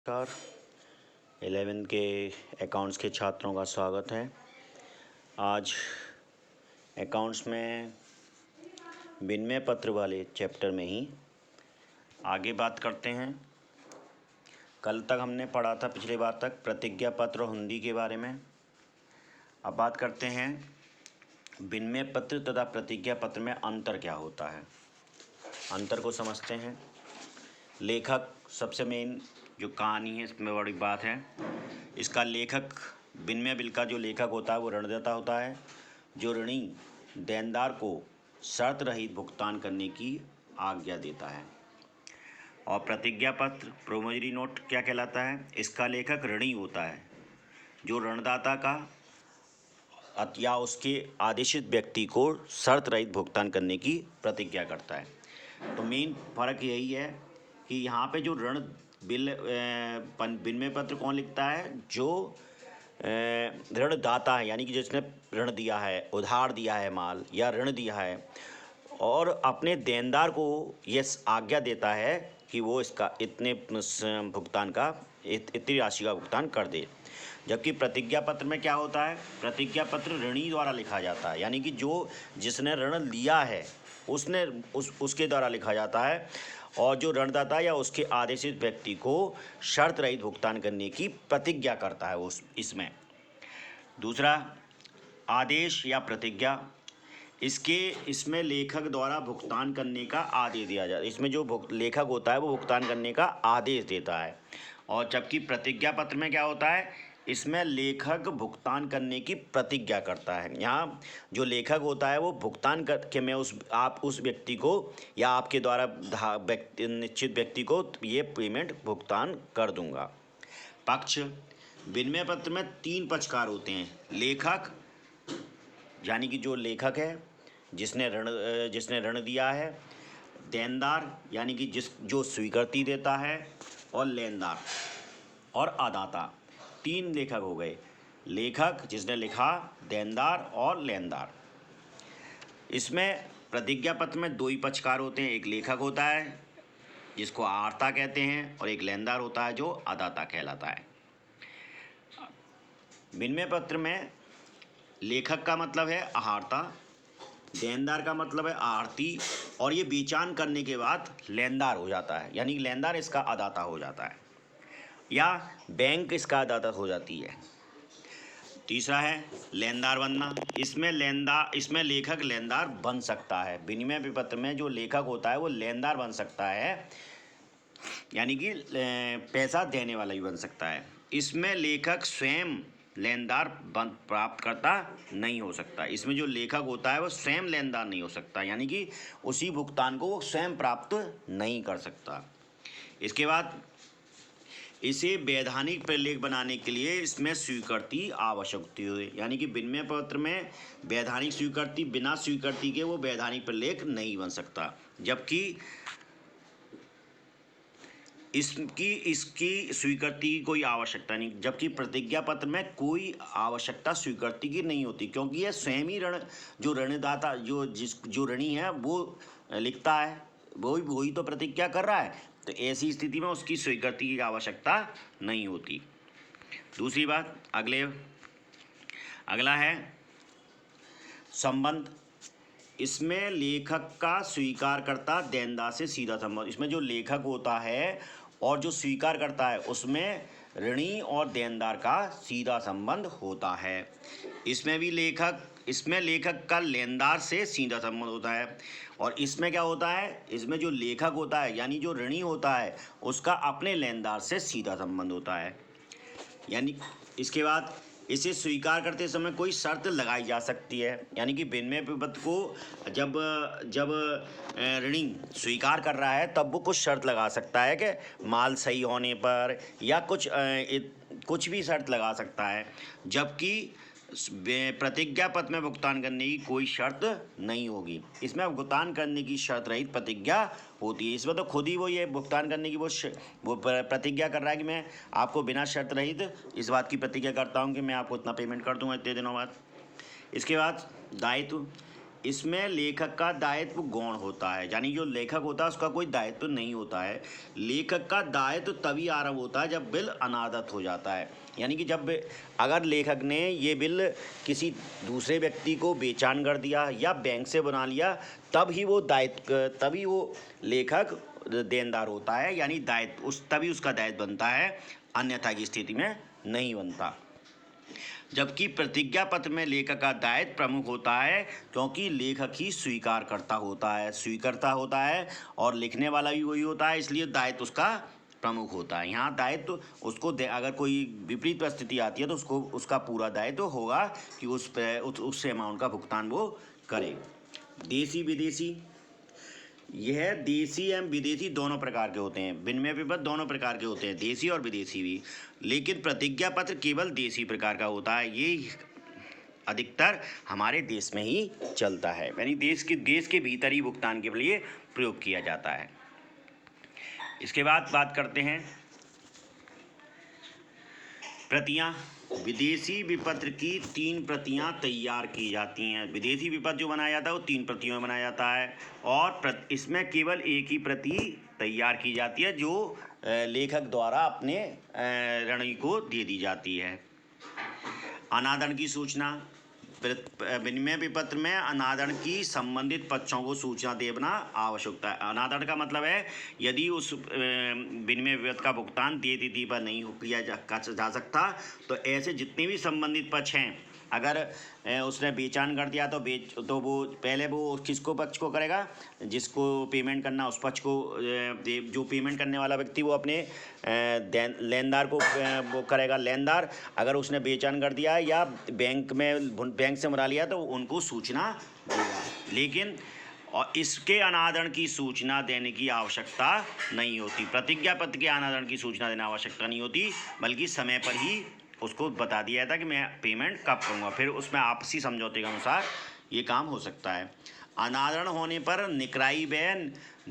नमस्कार। 11th के accounts के छात्रों का स्वागत है। आज अकाउंट्स में विनिमय पत्र वाले चैप्टर में ही आगे बात करते हैं। कल तक हमने पढ़ा था, पिछली बार तक, प्रतिज्ञा पत्र और हुंडी के बारे में। अब बात करते हैं विनिमय पत्र तथा प्रतिज्ञा पत्र में अंतर क्या होता है। अंतर को समझते हैं। लेखक सबसे मेन जो कहानी है, इसमें बड़ी बात है। इसका लेखक, विनिमय बिल का जो लेखक होता है वो ऋणदाता होता है, जो ऋणी देनदार को शर्त रहित भुगतान करने की आज्ञा देता है। और प्रतिज्ञा पत्र, प्रोमिसरी नोट क्या कहलाता है? इसका लेखक ऋणी होता है, जो ऋणदाता का या उसके आदेशित व्यक्ति को शर्त रहित भुगतान करने की प्रतिज्ञा करता है। तो मेन फर्क यही है कि यहाँ पे जो ऋण बिल विनिमय पत्र कौन लिखता है? जो ऋणदाता है, यानी कि जिसने ऋण दिया है, उधार दिया है माल या ऋण दिया है, और अपने देनदार को ये आज्ञा देता है कि वो इसका इतने भुगतान का इतनी राशि का भुगतान कर दे। जबकि प्रतिज्ञा पत्र में क्या होता है? प्रतिज्ञा पत्र ऋणी द्वारा लिखा जाता है, यानी कि जो जिसने ऋण लिया है उसने उसके द्वारा लिखा जाता है, और जो ऋणदाता या उसके आदेशित व्यक्ति को शर्त रहित भुगतान करने की प्रतिज्ञा करता है उस इसमें। दूसरा, आदेश या प्रतिज्ञा, इसमें लेखक द्वारा भुगतान करने का आदेश दिया जाता है। इसमें जो लेखक होता है वो भुगतान करने का आदेश देता है। और जबकि प्रतिज्ञा पत्र में क्या होता है? इसमें लेखक भुगतान करने की प्रतिज्ञा करता है। यहाँ जो लेखक होता है वो भुगतान करके मैं आप उस व्यक्ति को या आपके द्वारा निश्चित व्यक्ति को ये पेमेंट भुगतान कर दूंगा। पक्ष, विनिमय पत्र में 3 पक्षकार होते हैं। लेखक, यानी कि जो लेखक है जिसने ऋण दिया है। देनदार, यानी कि जो स्वीकृति देता है। और लेनदार और अदाता। 3 लेखक हो गए। लेखक जिसने लिखा, देनदार और लेनदार। इसमें प्रतिज्ञा पत्र में 2 ही पक्षकार होते हैं। एक लेखक होता है जिसको आर्ता कहते हैं, और एक लेनदार होता है जो अदाता कहलाता है। विनिमय पत्र में लेखक का मतलब है आहारता, देनदार का मतलब है आरती, और ये बेचान करने के बाद लेनदार हो जाता है, यानी लेनदार इसका अदाता हो जाता है, या बैंक इसका अदाता हो जाती है। तीसरा है लेनदार बनना। इसमें लेखक लेनदार बन सकता है। विनिमय पत्र में जो लेखक होता है वो लेनदार बन सकता है, यानी कि पैसा देने वाला ही बन सकता है। इसमें लेखक स्वयं लेनदार प्राप्त करता नहीं हो सकता। इसमें जो लेखक होता है वो स्वयं लेनदार नहीं हो सकता, यानी कि उसी भुगतान को वो स्वयं प्राप्त नहीं कर सकता। इसके बाद इसे वैधानिक प्रलेख बनाने के लिए इसमें स्वीकृति आवश्यक होती है, यानी कि विनिमय पत्र में वैधानिक स्वीकृति, बिना स्वीकृति के वो वैधानिक प्रलेख नहीं बन सकता। जबकि इसकी स्वीकृति की कोई आवश्यकता नहीं। जबकि प्रतिज्ञा पत्र में कोई आवश्यकता स्वीकृति की नहीं होती, क्योंकि यह स्वयं ही जो ऋणदाता जो ऋणी है वो लिखता है, वही तो प्रतिज्ञा कर रहा है। तो ऐसी स्थिति में उसकी स्वीकृति की आवश्यकता नहीं होती। दूसरी बात, अगला है संबंध। इसमें लेखक का स्वीकारकर्ता देनदार से सीधा संबंध। इसमें जो लेखक होता है और जो स्वीकार करता है उसमें ऋणी और देनदार का सीधा संबंध होता है। इसमें लेखक का लेनदार से सीधा संबंध होता है। और इसमें क्या होता है? इसमें जो लेखक होता है, यानी जो ऋणी होता है, उसका अपने लेनदार से सीधा संबंध होता है। यानी इसके बाद इसे स्वीकार करते समय कोई शर्त लगाई जा सकती है, यानी कि विनिमय पत्र को जब ऋणी स्वीकार कर रहा है तब वो कुछ शर्त लगा सकता है कि माल सही होने पर, या कुछ भी शर्त लगा सकता है। जबकि प्रतिज्ञा पत्र में भुगतान करने की कोई शर्त नहीं होगी। इसमें भुगतान करने की शर्त रहित प्रतिज्ञा होती है। इसमें तो खुद ही वो ये भुगतान करने की वो प्रतिज्ञा कर रहा है कि मैं आपको बिना शर्त रहित इस बात की प्रतिज्ञा करता हूँ कि मैं आपको इतना पेमेंट कर दूँगा इतने दिनों बाद। इसके बाद दायित्व। इसमें लेखक का दायित्व गौण होता है, यानी जो लेखक होता है उसका कोई दायित्व नहीं होता है। लेखक का दायित्व तभी आरंभ होता है जब बिल अनादत हो जाता है, यानी कि जब अगर लेखक ने ये बिल किसी दूसरे व्यक्ति को बेचान कर दिया या बैंक से बना लिया, तभी वो लेखक देनदार होता है, यानी दायित्व तभी उसका दायित्व बनता है, अन्यथा की स्थिति में नहीं बनता। जबकि प्रतिज्ञा पत्र में लेखक का दायित्व प्रमुख होता है, क्योंकि लेखक ही स्वीकारकर्ता होता है और लिखने वाला भी वही होता है, इसलिए दायित्व उसका प्रमुख होता है। यहाँ दायित्व उसको अगर कोई विपरीत परिस्थिति आती है तो उसका पूरा दायित्व होगा कि उस अमाउंट का भुगतान वो करे। देसी विदेशी, यह देसी एवं विदेशी दोनों प्रकार के होते हैं, विनिमय विपत्र दोनों प्रकार के होते हैं, देसी और विदेशी भी, लेकिन प्रतिज्ञा पत्र केवल देसी प्रकार का होता है। ये अधिकतर हमारे देश में ही चलता है, यानी देश के भीतर ही भुगतान के लिए प्रयोग किया जाता है। इसके बाद बात करते हैं प्रतियां। विदेशी विपत्र की 3 प्रतियां तैयार की जाती हैं। विदेशी विपत्र जो बनाया जाता है वो 3 प्रतियों में बनाया जाता है और इसमें केवल एक ही प्रति तैयार की जाती है, जो लेखक द्वारा अपने ऋणी को दे दी जाती है। अनादरण की सूचना। विनिमय विपत्र में अनादरण की संबंधित पक्षों को सूचना देना आवश्यक होता है। अनादरण का मतलब है यदि उस विनिमय विपत्र का भुगतान देय तिथि पर नहीं किया जा सकता, तो ऐसे जितने भी संबंधित पक्ष हैं, अगर उसने बेचान कर दिया तो वो पहले वो किसको पक्ष को करेगा, जिसको पेमेंट करना उस पक्ष को, जो पेमेंट करने वाला व्यक्ति वो अपने लेनदार को वो करेगा। लेनदार अगर उसने बेचान कर दिया या बैंक से मुरा लिया तो उनको सूचना देगा, लेकिन और इसके अनादरण की सूचना देने की आवश्यकता नहीं होती। प्रतिज्ञा पत्र के अनादरण की सूचना देना आवश्यकता नहीं होती, बल्कि समय पर ही उसको बता दिया था कि मैं पेमेंट कब करूँगा, फिर उसमें आपसी समझौते के अनुसार ये काम हो सकता है। अनादरण होने पर निकराई व्यय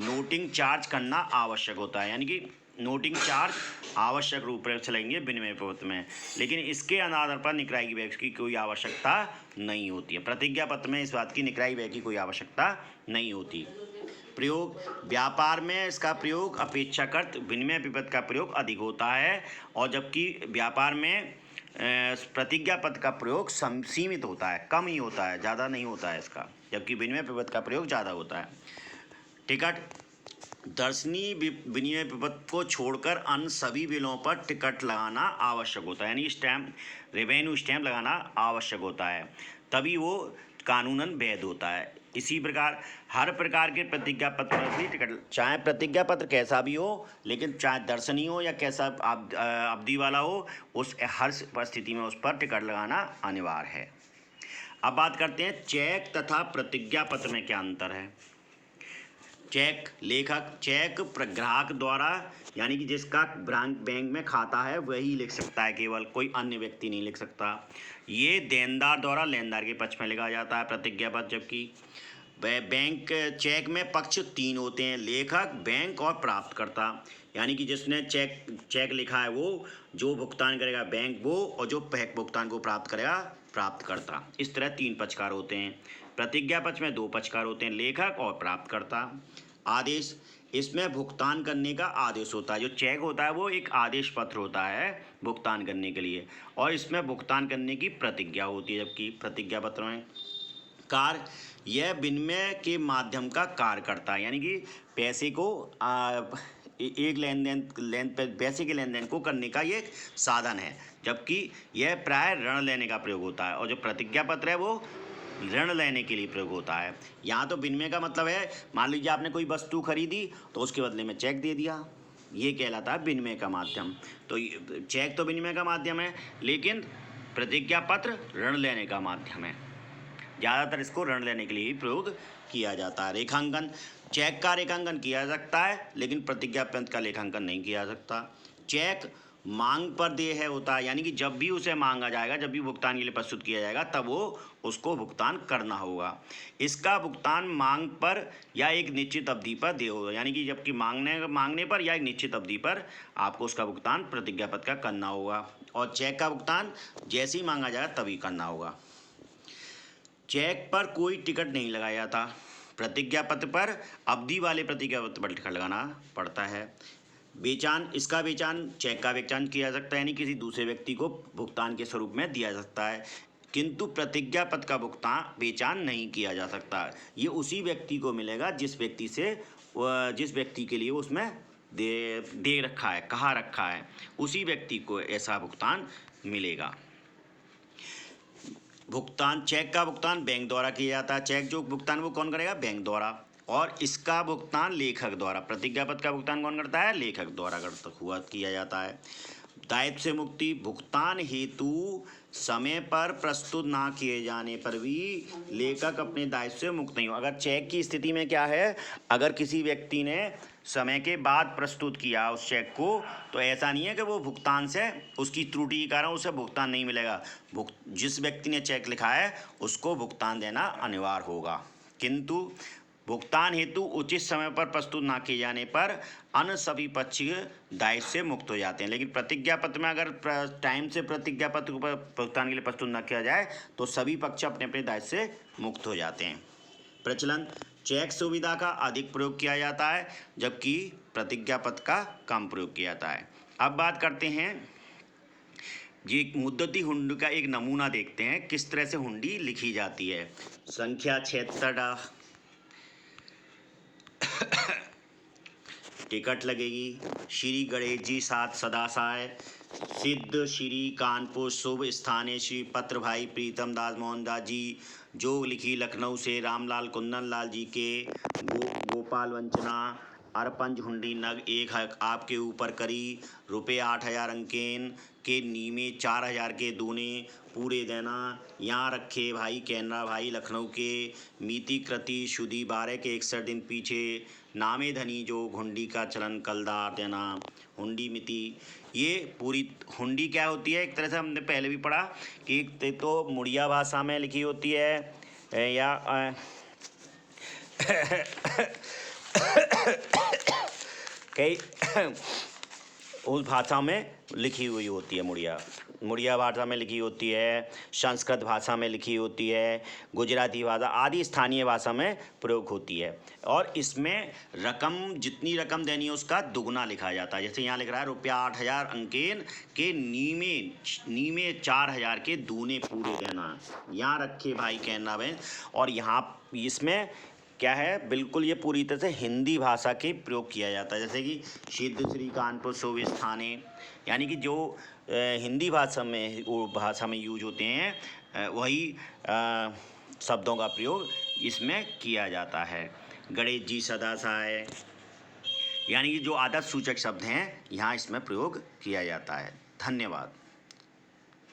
नोटिंग चार्ज करना आवश्यक होता है, यानी कि नोटिंग चार्ज आवश्यक रूप से लेंगे विनिमय पत्र में, लेकिन इसके अनादरण पर निकराई व्यय की कोई आवश्यकता नहीं होती है। प्रतिज्ञा पत्र में इस बात की निकराई व्यय की कोई आवश्यकता नहीं होती। प्रयोग। व्यापार में इसका प्रयोग अपेक्षाकृत विनिमय विपत्र का प्रयोग अधिक होता है, और जबकि व्यापार में प्रतिज्ञा पत्र का प्रयोग सीमित होता है, कम ही होता है, ज़्यादा नहीं होता है इसका, जबकि विनिमय विपत्र का प्रयोग ज़्यादा होता है। टिकट। दर्शनीय विनिमय विपत्र को छोड़कर अन्य सभी बिलों पर टिकट लगाना आवश्यक होता है, यानी स्टैम्प, रेवेन्यू स्टैम्प लगाना आवश्यक होता है, तभी वो कानूनन वैध होता है। इसी प्रकार हर प्रकार के प्रतिज्ञा पत्र पर भी टिकट, चाहे प्रतिज्ञा पत्र कैसा भी हो, लेकिन चाहे दर्शनीय हो या कैसा अवधि वाला हो, उस हर परिस्थिति में उस पर टिकट लगाना अनिवार्य है। अब बात करते हैं चेक तथा प्रतिज्ञा पत्र में क्या अंतर है। चेक ग्राहक द्वारा, यानी कि जिसका बैंक में खाता है वही लिख सकता है, केवल कोई अन्य व्यक्ति नहीं लिख सकता। ये देनदार द्वारा लेनदार के पक्ष में लिखा जाता है प्रतिज्ञा पत्र, जबकि बैंक चेक में पक्ष 3 होते हैं, लेखक, बैंक और प्राप्तकर्ता, यानी कि जिसने चेक लिखा है वो, जो भुगतान करेगा बैंक वो, और जो भुगतान को प्राप्त करेगा प्राप्तकर्ता। इस तरह 3 पक्षकार होते हैं। प्रतिज्ञा पत्र में 2 पक्षकार होते हैं, लेखक और प्राप्तकर्ता। आदेश। इसमें भुगतान करने का आदेश होता है। जो चेक होता है वो एक आदेश पत्र होता है भुगतान करने के लिए, और इसमें भुगतान करने की प्रतिज्ञा होती है, जबकि प्रतिज्ञा पत्र में कार्य, यह विनिमय के माध्यम का कार्य करता है, यानी कि पैसे को एक पैसे के लेन देन को करने का ये साधन है, जबकि यह प्राय ऋण लेने का प्रयोग होता है, और जो प्रतिज्ञा पत्र है वो ऋण लेने के लिए प्रयोग होता है। यहाँ तो विनिमय का मतलब है, मान लीजिए आपने कोई वस्तु खरीदी तो उसके बदले में चेक दे दिया, ये कहलाता है विनिमय का माध्यम। तो चेक तो विनिमय का माध्यम है, लेकिन प्रतिज्ञा पत्र ऋण लेने का माध्यम है। ज़्यादातर इसको ऋण लेने के लिए ही प्रयोग किया जाता है। रेखांकन। चेक का रेखांकन किया जा सकता है, लेकिन प्रतिज्ञा पत्र का रेखांकन नहीं किया जा सकता। चेक मांग पर देय होता है, यानी कि जब भी उसे मांगा जाएगा, जब भी भुगतान के लिए प्रस्तुत किया जाएगा, तब वो उसको भुगतान करना होगा। इसका भुगतान मांग पर या एक निश्चित अवधि पर देय होगा, यानी कि जबकि मांगने पर या एक निश्चित अवधि पर आपको उसका भुगतान प्रतिज्ञा पत्र का करना होगा, और चेक का भुगतान जैसे ही मांगा जाए तभी करना होगा। चेक पर कोई टिकट नहीं लगाया जाता, प्रतिज्ञा पत्र पर अवधि वाले प्रतिज्ञा पत्र पर टिकट लगाना पड़ता है। बेचान, इसका बेचान चेक का बेचान किया जा सकता है, यानी किसी दूसरे व्यक्ति को भुगतान के स्वरूप में दिया जा सकता है, किंतु प्रतिज्ञा पत्र का भुगतान बेचान नहीं किया जा सकता। ये उसी व्यक्ति को मिलेगा जिस व्यक्ति के लिए उसमें दे रखा है, कहा रखा है, उसी व्यक्ति को ऐसा भुगतान मिलेगा। भुगतान, चेक का भुगतान बैंक द्वारा किया जाता है। चेक जो भुगतान वो कौन करेगा? बैंक द्वारा। और इसका भुगतान लेखक द्वारा। प्रतिज्ञा पत्र का भुगतान कौन करता है? लेखक द्वारा किया जाता है। दायित्व से मुक्ति, भुगतान हेतु समय पर प्रस्तुत ना किए जाने पर भी लेखक अपने दायित्व से मुक्त नहीं हो। अगर चेक की स्थिति में क्या है, अगर किसी व्यक्ति ने समय के बाद प्रस्तुत किया उस चेक को, तो ऐसा नहीं है कि वो भुगतान से उसकी त्रुटि के कारण उसे भुगतान नहीं मिलेगा। जिस व्यक्ति ने चेक लिखा है उसको भुगतान देना अनिवार्य होगा, किंतु भुगतान हेतु उचित समय पर प्रस्तुत ना किए जाने पर अन्य सभी पक्ष दायित्व से मुक्त हो जाते हैं। लेकिन प्रतिज्ञा पत्र में अगर टाइम से प्रतिज्ञा पत्र को भुगतान के लिए प्रस्तुत न किया जाए तो सभी पक्ष अपने अपने दायित्व से मुक्त हो जाते हैं। प्रचलन, चेक सुविधा का अधिक प्रयोग किया जाता है जबकि प्रतिज्ञा पत्र का कम प्रयोग किया जाता है। अब बात करते हैं, ये मुद्दती हुंडी का एक नमूना देखते हैं किस तरह से हुंडी लिखी जाती है। संख्या 76, टिकट लगेगी। श्री गणेश जी साथ सदाशय, सिद्ध श्री कानपुर शुभ स्थाने श्री पत्र भाई प्रीतम दास मोहन दास जी, जो लिखी लखनऊ से रामलाल कुंदन लाल जी के, गोपाल वंचना, अरपंज हुंडी नग 1 आपके ऊपर करी, रुपये 8000 अंकेन के नीमे 4000 के दूने पूरे देना, यहाँ रखे भाई कैनरा भाई लखनऊ के, मीति कृति शुद्धि 12 के 61 दिन पीछे, नामे धनी जो हुंडी का चलन कलदार देना, हुंडी मिति। ये पूरी हुंडी क्या होती है, एक तरह से हमने पहले भी पढ़ा कि तो मुड़िया भाषा में लिखी होती है या कई उस भाषा में लिखी हुई होती है। मुड़िया भाषा में लिखी होती है, संस्कृत भाषा में लिखी होती है, गुजराती भाषा आदि स्थानीय भाषा में प्रयोग होती है। और इसमें रकम, जितनी रकम देनी है उसका दुगना लिखा जाता है। जैसे यहाँ लिख रहा है रुपया 8000 अंकेन के नीमे 4000 के दूने पूरे देना, यहाँ रखे भाई कहना बहन। और यहाँ इसमें क्या है, बिल्कुल ये पूरी तरह से हिंदी भाषा के प्रयोग किया जाता है। जैसे कि सिद्ध श्री कानपुर शुभ स्थाने, यानी कि जो हिंदी भाषा में यूज होते हैं वही शब्दों का प्रयोग इसमें किया जाता है। गणेश जी सदाशय, यानी कि जो आदर्श सूचक शब्द हैं यहाँ इसमें प्रयोग किया जाता है। धन्यवाद।